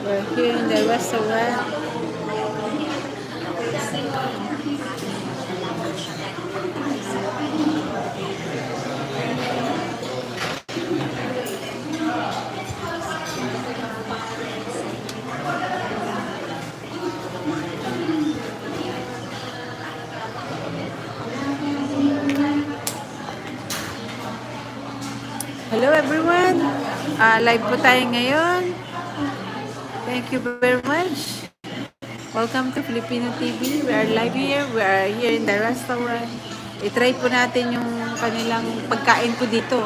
We're here in the restaurant. Hello everyone! Live po tayo ngayon. Thank you very much. Welcome to Filipino TV. We are live here. We are here in the restaurant. I-try po natin yung kanilang pagkain po dito.